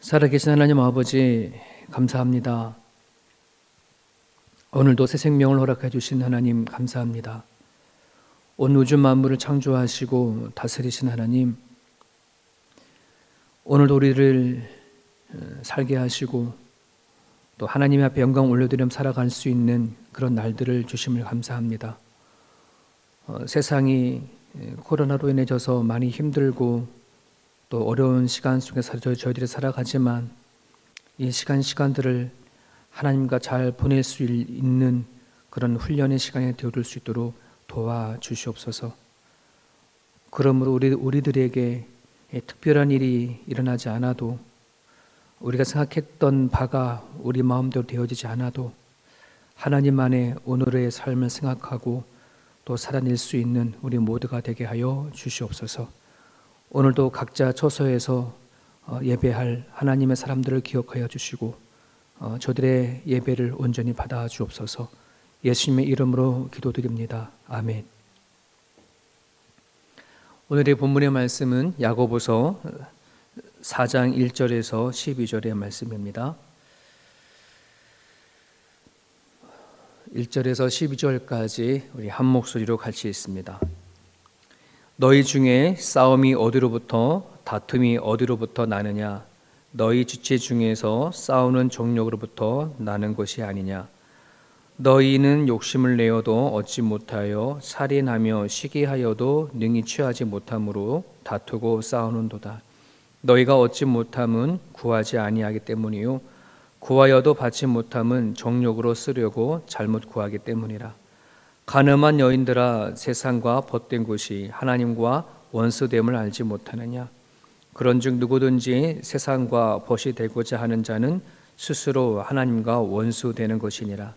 살아계신 하나님 아버지 감사합니다. 오늘도 새 생명을 허락해 주신 하나님 감사합니다. 온 우주 만물을 창조하시고 다스리신 하나님, 오늘도 우리를 살게 하시고 또 하나님 앞에 영광 올려드리며 살아갈 수 있는 그런 날들을 주심을 감사합니다. 세상이 코로나로 인해져서 많이 힘들고 또 어려운 시간 속에서 저희들이 살아가지만 이 시간들을 하나님과 잘 보낼 수 있는 그런 훈련의 시간이 되어줄 수 있도록 도와주시옵소서. 그러므로 우리들에게 특별한 일이 일어나지 않아도, 우리가 생각했던 바가 우리 마음대로 되어지지 않아도 하나님만의 오늘의 삶을 생각하고 또 살아낼 수 있는 우리 모두가 되게 하여 주시옵소서. 오늘도 각자 처소에서 예배할 하나님의 사람들을 기억하여 주시고 저들의 예배를 온전히 받아 주옵소서. 예수님의 이름으로 기도드립니다. 아멘. 오늘의 본문의 말씀은 야고보서 4장 1절에서 12절의 말씀입니다. 1절에서 12절까지 우리 한 목소리로 같이 읽습니다. 너희 중에 싸움이 어디로부터 다툼이 어디로부터 나느냐? 너희 지체 중에서 싸우는 정욕으로부터 나는 것이 아니냐? 너희는 욕심을 내어도 얻지 못하여 살인하며 시기하여도 능히 취하지 못함으로 다투고 싸우는도다. 너희가 얻지 못함은 구하지 아니하기 때문이요 구하여도 받지 못함은 정욕으로 쓰려고 잘못 구하기 때문이라. 간음한 여인들아, 세상과 벗된 곳이 하나님과 원수됨을 알지 못하느냐? 그런즉 누구든지 세상과 벗이 되고자 하는 자는 스스로 하나님과 원수되는 것이니라.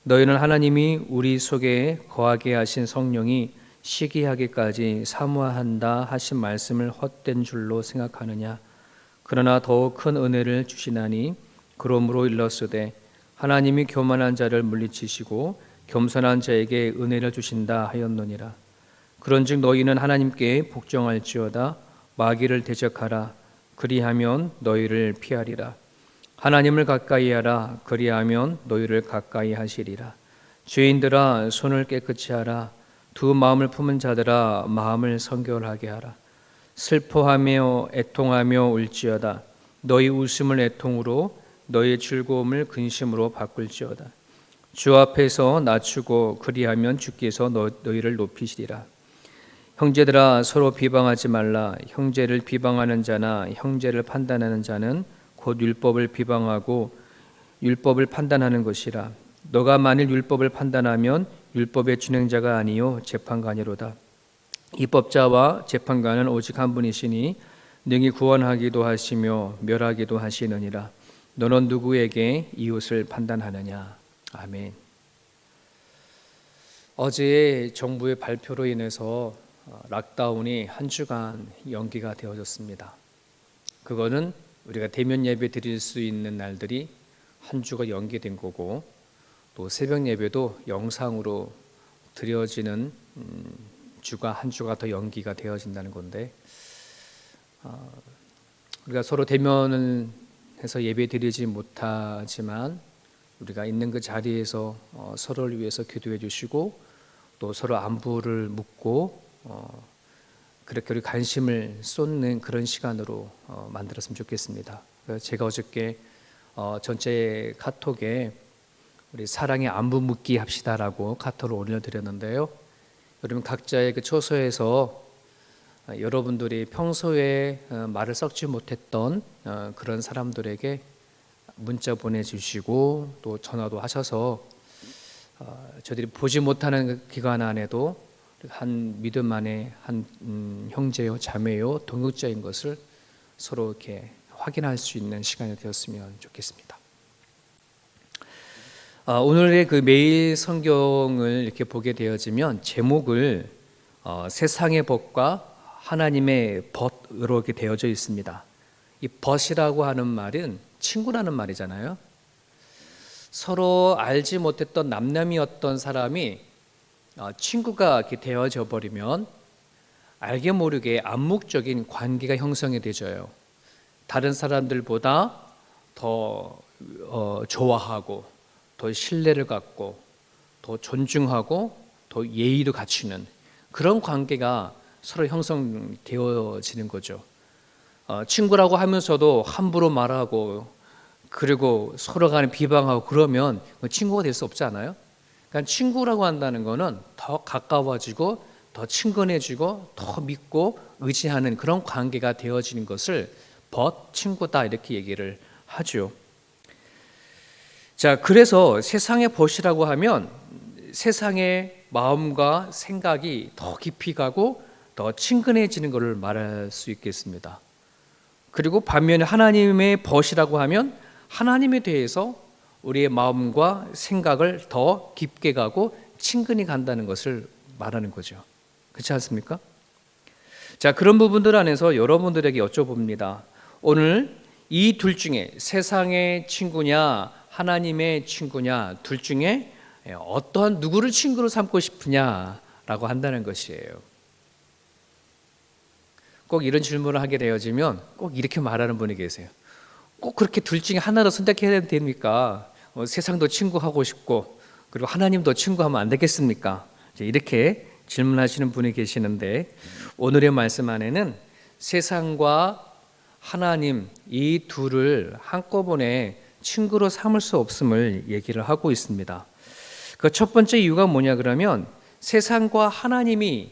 너희는 하나님이 우리 속에 거하게 하신 성령이 시기하기까지 사모한다 하신 말씀을 헛된 줄로 생각하느냐? 그러나 더욱 큰 은혜를 주시나니 그러므로 일렀으되 하나님이 교만한 자를 물리치시고 겸손한 자에게 은혜를 주신다 하였노니라. 그런즉 너희는 하나님께 복종할지어다. 마귀를 대적하라. 그리하면 너희를 피하리라. 하나님을 가까이 하라. 그리하면 너희를 가까이 하시리라. 죄인들아, 손을 깨끗이 하라. 두 마음을 품은 자들아, 마음을 성결하게 하라. 슬퍼하며 애통하며 울지어다. 너희 웃음을 애통으로, 너희 즐거움을 근심으로 바꿀지어다. 주 앞에서 낮추고 그리하면 주께서 너희를 높이시리라. 형제들아, 서로 비방하지 말라. 형제를 비방하는 자나 형제를 판단하는 자는 곧 율법을 비방하고 율법을 판단하는 것이라. 너가 만일 율법을 판단하면 율법의 준행자가 아니요 재판관이로다. 입법자와 재판관은 오직 한 분이시니 능히 구원하기도 하시며 멸하기도 하시느니라. 너는 누구에게 이웃을 판단하느냐? 아멘. 어제 정부의 발표로 인해서 락다운이 한 주간 연기가 되어졌습니다. 그거는 우리가 대면 예배 드릴 수 있는 날들이 한 주가 연기된 거고, 또 새벽 예배도 영상으로 드려지는 주가 한 주가 더 연기가 되어진다는 건데, 우리가 서로 대면을 해서 예배 드리지 못하지만 우리가 있는 그 자리에서 서로를 위해서 기도해 주시고 또 서로 안부를 묻고 그렇게 우리 관심을 쏟는 그런 시간으로 만들었으면 좋겠습니다. 제가 어저께 전체 카톡에 우리 사랑의 안부 묻기 합시다라고 카톡을 올려드렸는데요. 여러분 각자의 그 처소에서 여러분들이 평소에 말을 섞지 못했던 그런 사람들에게 문자 보내주시고 또 전화도 하셔서 저들이 보지 못하는 기간 안에도 한 믿음 안에 한 형제요 자매요 동역자인 것을 서로 이렇게 확인할 수 있는 시간이 되었으면 좋겠습니다. 오늘의 그 매일 성경을 이렇게 보게 되어지면 제목을 세상의 법과 하나님의 벗으로 이렇게 되어져 있습니다. 이 벗이라고 하는 말은 친구라는 말이잖아요. 서로 알지 못했던 남남이었던 사람이 친구가 이렇게 되어져 버리면 알게 모르게 암묵적인 관계가 형성이 되져요. 다른 사람들보다 더 좋아하고 더 신뢰를 갖고 더 존중하고 더 예의도 갖추는 그런 관계가 서로 형성되어지는 거죠. 친구라고 하면서도 함부로 말하고 그리고 서로 간에 비방하고 그러면 친구가 될 수 없지 않아요? 그러니까 친구라고 한다는 거는 더 가까워지고 더 친근해지고 더 믿고 의지하는 그런 관계가 되어지는 것을 친구다 이렇게 얘기를 하죠. 자, 그래서 세상의 벗이라고 하면 세상의 마음과 생각이 더 깊이 가고 더 친근해지는 것을 말할 수 있겠습니다. 그리고 반면에 하나님의 벗이라고 하면 하나님에 대해서 우리의 마음과 생각을 더 깊게 가고 친근히 간다는 것을 말하는 거죠. 그렇지 않습니까? 자, 그런 부분들 안에서 여러분들에게 여쭤봅니다. 오늘 이 둘 중에 세상의 친구냐 하나님의 친구냐 둘 중에 어떠한 누구를 친구로 삼고 싶으냐라고 한다는 것이에요. 꼭 이런 질문을 하게 되어지면 꼭 이렇게 말하는 분이 계세요. 꼭 그렇게 둘 중에 하나를 선택해야 됩니까? 세상도 친구하고 싶고 그리고 하나님도 친구하면 안 되겠습니까? 이렇게 질문하시는 분이 계시는데 오늘의 말씀 안에는 세상과 하나님 이 둘을 한꺼번에 친구로 삼을 수 없음을 얘기를 하고 있습니다. 그 첫 번째 이유가 뭐냐 그러면 세상과 하나님이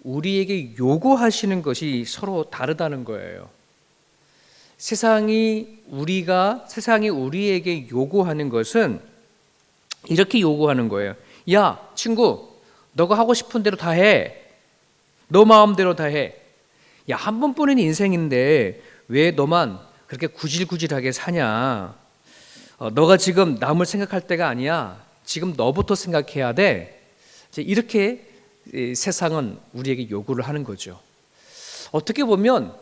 우리에게 요구하시는 것이 서로 다르다는 거예요. 세상이 우리에게 요구하는 것은 이렇게 요구하는 거예요. 야, 친구, 너가 하고 싶은 대로 다 해. 너 마음대로 다 해. 야, 한 번뿐인 인생인데 왜 너만 그렇게 구질구질하게 사냐? 너가 지금 남을 생각할 때가 아니야. 지금 너부터 생각해야 돼. 이렇게 세상은 우리에게 요구를 하는 거죠. 어떻게 보면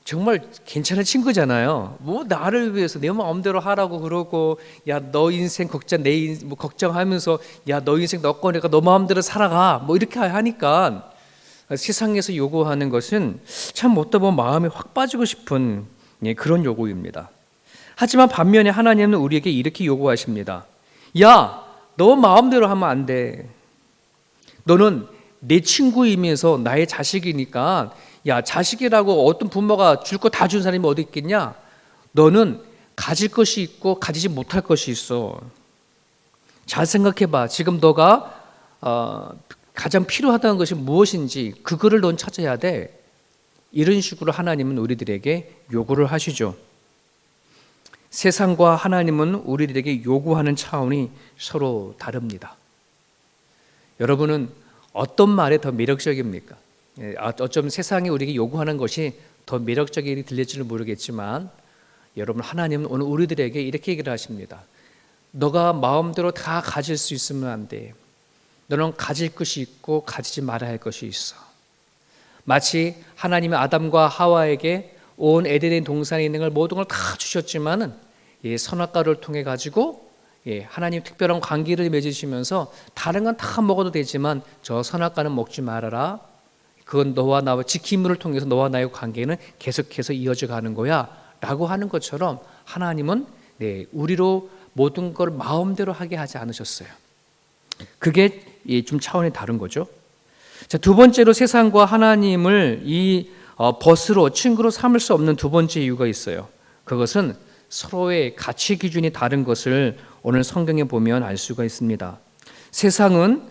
정말 괜찮은 친구잖아요. 뭐 나를 위해서 내 마음대로 하라고 그러고, 야, 너 인생 걱정 걱정하면서 야, 너 인생 너 거니까 너 마음대로 살아가. 뭐 이렇게 하니까 세상에서 요구하는 것은 참 어떻게 보면 마음이 확 빠지고 싶은 그런 요구입니다. 하지만 반면에 하나님은 우리에게 이렇게 요구하십니다. 야, 너 마음대로 하면 안 돼. 너는 내 친구이면서 나의 자식이니까 야, 자식이라고 어떤 부모가 줄 거 다 준 사람이 어디 있겠냐? 너는 가질 것이 있고 가지지 못할 것이 있어. 잘 생각해봐. 지금 너가 가장 필요하다는 것이 무엇인지 그거를 넌 찾아야 돼. 이런 식으로 하나님은 우리들에게 요구를 하시죠. 세상과 하나님은 우리들에게 요구하는 차원이 서로 다릅니다. 여러분은 어떤 말이 더 매력적입니까? 어쩜 세상이 우리에게 요구하는 것이 더 매력적이 들릴지는 모르겠지만 여러분, 하나님은 오늘 우리들에게 이렇게 얘기를 하십니다. 너가 마음대로 다 가질 수 있으면 안 돼. 너는 가질 것이 있고 가지지 말아야 할 것이 있어. 마치 하나님이 아담과 하와에게 온 에덴의 동산에 있는 걸 모든 걸 다 주셨지만은 선악과를 통해 가지고 하나님 특별한 관계를 맺으시면서 다른 건 다 먹어도 되지만 저 선악과는 먹지 말아라. 그건 너와 나와 지킴을 통해서 너와 나의 관계는 계속해서 이어져 가는 거야 라고 하는 것처럼 하나님은 우리로 모든 걸 마음대로 하게 하지 않으셨어요. 그게 좀 차원이 다른 거죠. 자, 두 번째로 세상과 하나님을 이 벗으로 친구로 삼을 수 없는 두 번째 이유가 있어요. 그것은 서로의 가치 기준이 다른 것을 오늘 성경에 보면 알 수가 있습니다. 세상은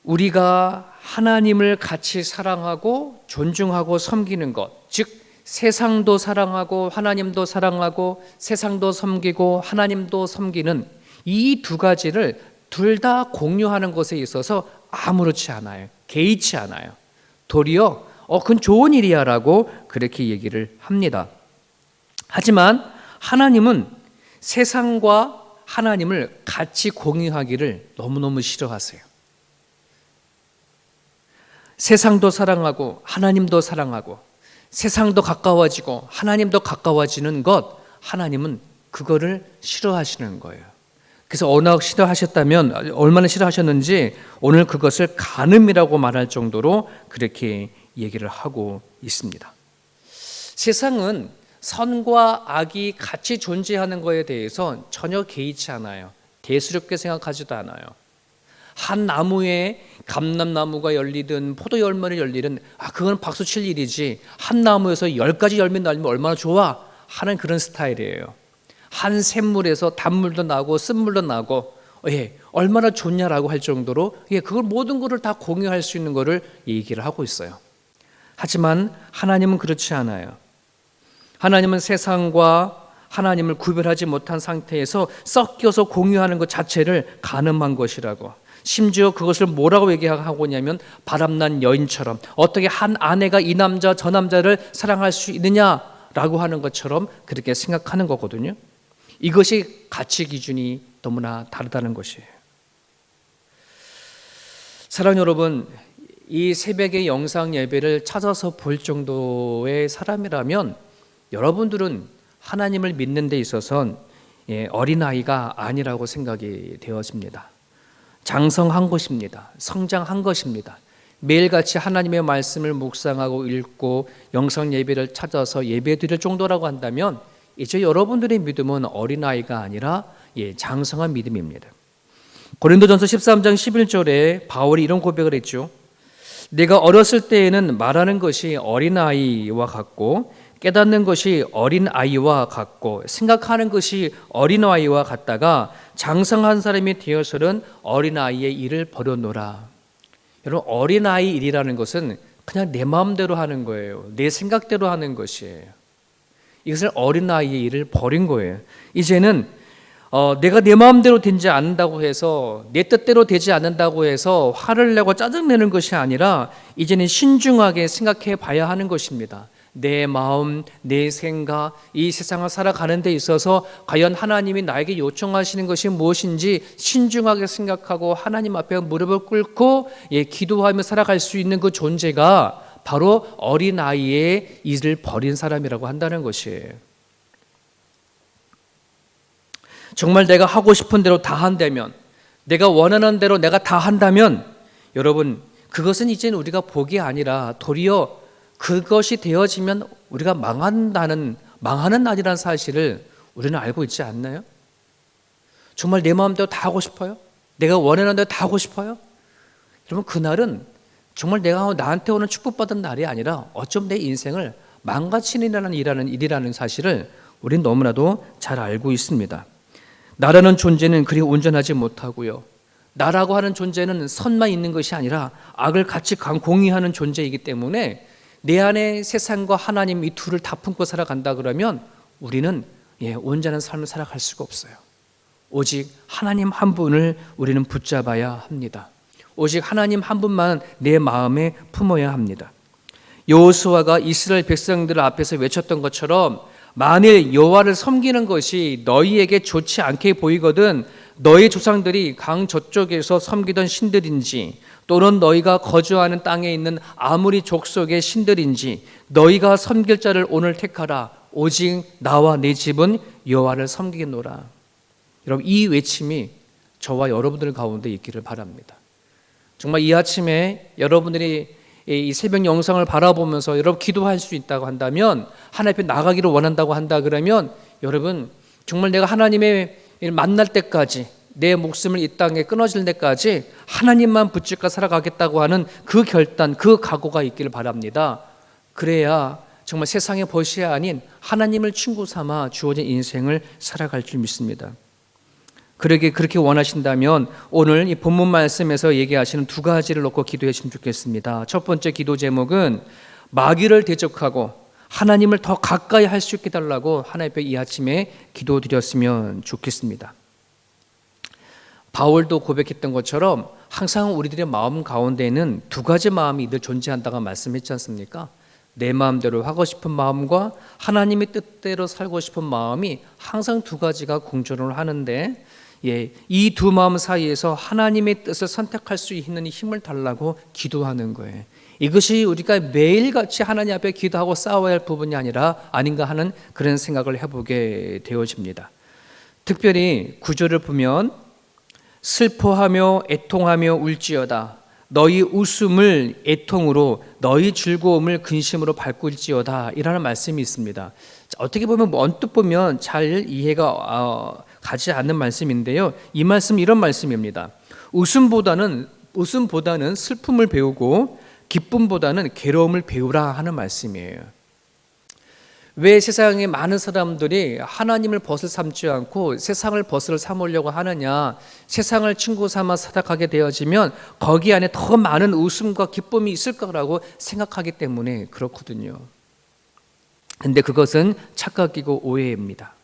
우리가 하나님을 같이 사랑하고 존중하고 섬기는 것, 즉 세상도 사랑하고 하나님도 사랑하고 세상도 섬기고 하나님도 섬기는 이 두 가지를 둘 다 공유하는 것에 있어서 아무렇지 않아요. 개의치 않아요. 도리어 그건 좋은 일이야 라고 그렇게 얘기를 합니다. 하지만 하나님은 세상과 하나님을 같이 공유하기를 너무너무 싫어하세요. 세상도 사랑하고 하나님도 사랑하고 세상도 가까워지고 하나님도 가까워지는 것, 하나님은 그거를 싫어하시는 거예요. 그래서 얼마나 싫어하셨는지 오늘 그것을 간음이라고 말할 정도로 그렇게 얘기를 하고 있습니다. 세상은 선과 악이 같이 존재하는 것에 대해서 전혀 개의치 않아요. 대수롭게 생각하지도 않아요. 한 나무에 감람나무가 열리든 포도 열매를 열리든 그건 박수 칠 일이지, 한 나무에서 10가지 열매 날리면 얼마나 좋아 하는 그런 스타일이에요. 한 샘물에서 단물도 나고 쓴물도 나고 얼마나 좋냐라고 할 정도로 그걸 모든 것을 다 공유할 수 있는 것을 얘기를 하고 있어요. 하지만 하나님은 그렇지 않아요. 하나님은 세상과 하나님을 구별하지 못한 상태에서 섞여서 공유하는 것 자체를 간음한 것이라고, 심지어 그것을 뭐라고 얘기하고 있냐면 바람난 여인처럼, 어떻게 한 아내가 이 남자 저 남자를 사랑할 수 있느냐라고 하는 것처럼 그렇게 생각하는 거거든요. 이것이 가치 기준이 너무나 다르다는 것이에요. 사랑하는 여러분, 이 새벽의 영상 예배를 찾아서 볼 정도의 사람이라면 여러분들은 하나님을 믿는 데 있어서는 어린아이가 아니라고 생각이 되어집니다. 장성한 것입니다. 성장한 것입니다. 매일같이 하나님의 말씀을 묵상하고 읽고 영상 예배를 찾아서 예배 드릴 정도라고 한다면 이제 여러분들의 믿음은 어린아이가 아니라 장성한 믿음입니다. 고린도전서 13장 11절에 바울이 이런 고백을 했죠. 내가 어렸을 때에는 말하는 것이 어린아이와 같고 깨닫는 것이 어린아이와 같고 생각하는 것이 어린아이와 같다가 장성한 사람이 되어서는 어린아이의 일을 버려놓으라. 여러분, 어린아이 일이라는 것은 그냥 내 마음대로 하는 거예요. 내 생각대로 하는 것이에요. 이것을 어린아이의 일을 버린 거예요. 이제는 내가 내 마음대로 되지 않는다고 해서, 내 뜻대로 되지 않는다고 해서 화를 내고 짜증내는 것이 아니라 이제는 신중하게 생각해 봐야 하는 것입니다. 내 마음, 내 생각, 이 세상을 살아가는 데 있어서 과연 하나님이 나에게 요청하시는 것이 무엇인지 신중하게 생각하고 하나님 앞에 무릎을 꿇고 기도하며 살아갈 수 있는 그 존재가 바로 어린아이의 일을 버린 사람이라고 한다는 것이에요. 정말 내가 하고 싶은 대로 다 한다면, 내가 원하는 대로 내가 다 한다면 여러분, 그것은 이제는 우리가 복이 아니라 도리어 그것이 되어지면 우리가 망하는 날이라는 사실을 우리는 알고 있지 않나요? 정말 내 마음대로 다 하고 싶어요? 내가 원하는 대로 다 하고 싶어요? 여러분, 그날은 정말 내가 나한테 오는 축복받은 날이 아니라 어쩜 내 인생을 망가치는 일이라는 사실을 우리는 너무나도 잘 알고 있습니다. 나라는 존재는 그리 온전하지 못하고요, 나라고 하는 존재는 선만 있는 것이 아니라 악을 같이 공유하는 존재이기 때문에 내 안에 세상과 하나님 이 둘을 다 품고 살아간다 그러면 우리는 온전한 삶을 살아갈 수가 없어요. 오직 하나님 한 분을 우리는 붙잡아야 합니다. 오직 하나님 한 분만 내 마음에 품어야 합니다. 여호수아가 이스라엘 백성들 앞에서 외쳤던 것처럼 만일 여호와를 섬기는 것이 너희에게 좋지 않게 보이거든 너희 조상들이 강 저쪽에서 섬기던 신들인지 또는 너희가 거주하는 땅에 있는 아무리 족속의 신들인지 너희가 섬길 자를 오늘 택하라. 오직 나와 내 집은 여호와를 섬기노라. 여러분, 이 외침이 저와 여러분들 가운데 있기를 바랍니다. 정말 이 아침에 여러분들이 이 새벽 영상을 바라보면서 여러분 기도할 수 있다고 한다면, 하나님 앞에 나가기를 원한다고 한다 그러면 여러분 정말 내가 하나님의 만날 때까지, 내 목숨을 이 땅에 끊어질 때까지 하나님만 붙잡고 살아가겠다고 하는 그 결단, 그 각오가 있기를 바랍니다. 그래야 정말 세상의 벗이 아닌 하나님을 친구 삼아 주어진 인생을 살아갈 줄 믿습니다. 그렇게 원하신다면 오늘 이 본문 말씀에서 얘기하시는 두 가지를 놓고 기도해 주시면 좋겠습니다. 첫 번째 기도 제목은 마귀를 대적하고 하나님을 더 가까이 할 수 있게 달라고 하나님 앞에 이 아침에 기도드렸으면 좋겠습니다. 바울도 고백했던 것처럼 항상 우리들의 마음 가운데에는 두 가지 마음이 늘 존재한다고 말씀했지 않습니까? 내 마음대로 하고 싶은 마음과 하나님의 뜻대로 살고 싶은 마음이 항상 두 가지가 공존을 하는데, 이 두 마음 사이에서 하나님의 뜻을 선택할 수 있는 힘을 달라고 기도하는 거예요. 이것이 우리가 매일같이 하나님 앞에 기도하고 싸워야 할 부분이 아닌가 하는 그런 생각을 해보게 되어집니다. 특별히 구절을 보면 슬퍼하며 애통하며 울지어다. 너희 웃음을 애통으로, 너희 즐거움을 근심으로 바꿀지어다 이라는 말씀이 있습니다. 어떻게 보면 언뜻 보면 잘 이해가 가지 않는 말씀인데요. 이 말씀 이런 말씀입니다. 웃음보다는 슬픔을 배우고 기쁨보다는 괴로움을 배우라 하는 말씀이에요. 왜 세상에 많은 사람들이 하나님을 벗을 삼지 않고 세상을 벗을 삼으려고 하느냐? 세상을 친구 삼아 살아가게 되어지면 거기 안에 더 많은 웃음과 기쁨이 있을 거라고 생각하기 때문에 그렇거든요. 근데 그것은 착각이고 오해입니다.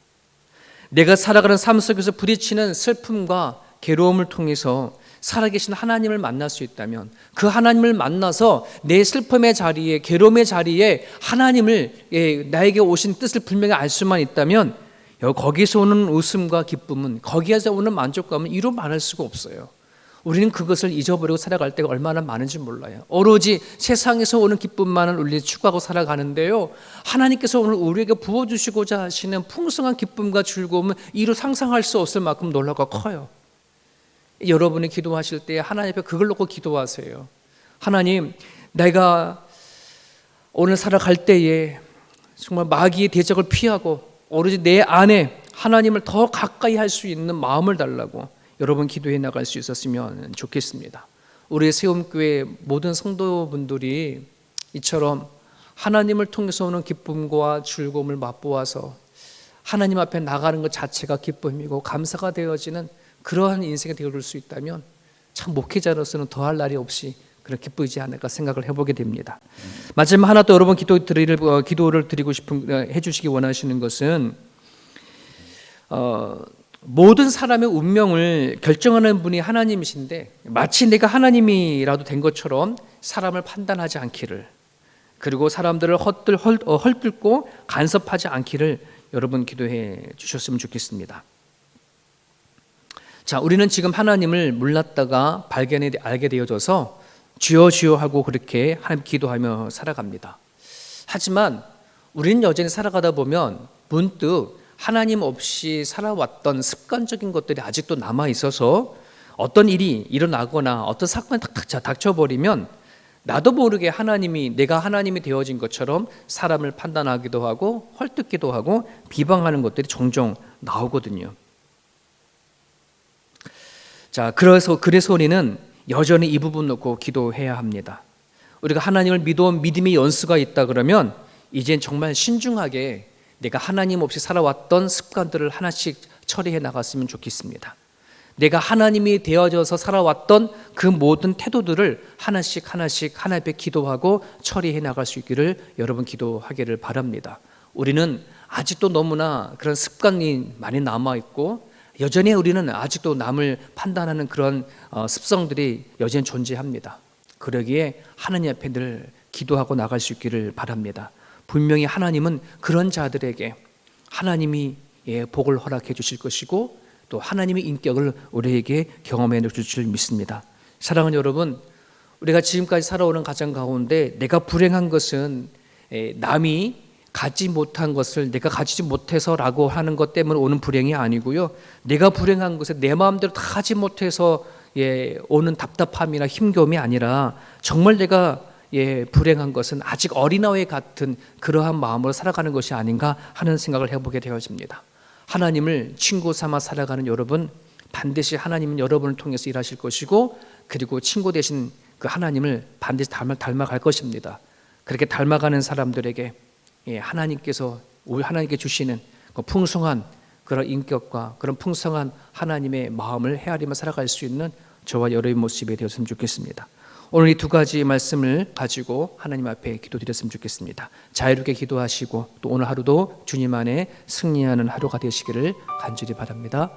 내가 살아가는 삶 속에서 부딪히는 슬픔과 괴로움을 통해서 살아계신 하나님을 만날 수 있다면, 그 하나님을 만나서 내 슬픔의 자리에, 괴로움의 자리에 하나님을 나에게 오신 뜻을 분명히 알 수만 있다면 거기서 오는 웃음과 기쁨은, 거기에서 오는 만족감은 이루 말할 수가 없어요. 우리는 그것을 잊어버리고 살아갈 때가 얼마나 많은지 몰라요. 오로지 세상에서 오는 기쁨만을 우리 추구하고 살아가는데요, 하나님께서 오늘 우리에게 부어주시고자 하시는 풍성한 기쁨과 즐거움은 이루 상상할 수 없을 만큼 놀라고 커요. 여러분이 기도하실 때 하나님 앞에 그걸 놓고 기도하세요. 하나님, 내가 오늘 살아갈 때에 정말 마귀의 대적을 피하고 오로지 내 안에 하나님을 더 가까이 할 수 있는 마음을 달라고 여러분 기도해 나갈 수 있었으면 좋겠습니다. 우리 세움교회 모든 성도분들이 이처럼 하나님을 통해서 오는 기쁨과 즐거움을 맛보아서 하나님 앞에 나가는 것 자체가 기쁨이고 감사가 되어지는 그러한 인생이 되어줄 수 있다면 참 목회자로서는 더할 날이 없이 그런 기쁘지 않을까 생각을 해보게 됩니다. 마지막 하나 또 여러분 기도를 드리고 싶은, 해주시기 원하시는 것은 모든 사람의 운명을 결정하는 분이 하나님이신데 마치 내가 하나님이라도 된 것처럼 사람을 판단하지 않기를, 그리고 사람들을 헐뜯고 간섭하지 않기를 여러분 기도해 주셨으면 좋겠습니다. 자, 우리는 지금 하나님을 몰랐다가 알게 되어져서 주여 주여 하고 그렇게 하나님 기도하며 살아갑니다. 하지만 우리는 여전히 살아가다 보면 문득 하나님 없이 살아왔던 습관적인 것들이 아직도 남아 있어서 어떤 일이 일어나거나 어떤 사건이 닥쳐버리면 나도 모르게 내가 하나님이 되어진 것처럼 사람을 판단하기도 하고 헐뜯기도 하고 비방하는 것들이 종종 나오거든요. 자, 그래서 우리는 여전히 이 부분 놓고 기도해야 합니다. 우리가 하나님을 믿어온 믿음의 연수가 있다 그러면 이젠 정말 신중하게 내가 하나님 없이 살아왔던 습관들을 하나씩 처리해 나갔으면 좋겠습니다. 내가 하나님이 되어져서 살아왔던 그 모든 태도들을 하나씩 하나님 앞에 기도하고 처리해 나갈 수 있기를 여러분 기도하기를 바랍니다. 우리는 아직도 너무나 그런 습관이 많이 남아있고 여전히 우리는 아직도 남을 판단하는 그런 습성들이 여전히 존재합니다. 그러기에 하나님 앞에 늘 기도하고 나갈 수 있기를 바랍니다. 분명히 하나님은 그런 자들에게 하나님이 복을 허락해 주실 것이고 또 하나님의 인격을 우리에게 경험해 주실 줄 믿습니다. 사랑하는 여러분, 우리가 지금까지 살아오는 가정 가운데 내가 불행한 것은 남이 갖지 못한 것을 내가 가지지 못해서라고 하는 것 때문에 오는 불행이 아니고요, 내가 불행한 것에 내 마음대로 다 하지 못해서 오는 답답함이나 힘겨움이 아니라 정말 내가 불행한 것은 아직 어린아이 같은 그러한 마음으로 살아가는 것이 아닌가 하는 생각을 해보게 되어집니다. 하나님을 친구 삼아 살아가는 여러분, 반드시 하나님은 여러분을 통해서 일하실 것이고 그리고 친구 되신 그 하나님을 반드시 닮아갈 것입니다. 그렇게 닮아가는 사람들에게 하나님께서 우리 하나님께 주시는 그 풍성한 그런 인격과 그런 풍성한 하나님의 마음을 헤아리며 살아갈 수 있는 저와 여러분의 모습이 되었으면 좋겠습니다. 오늘 이 두 가지 말씀을 가지고 하나님 앞에 기도드렸으면 좋겠습니다. 자유롭게 기도하시고 또 오늘 하루도 주님 안에 승리하는 하루가 되시기를 간절히 바랍니다.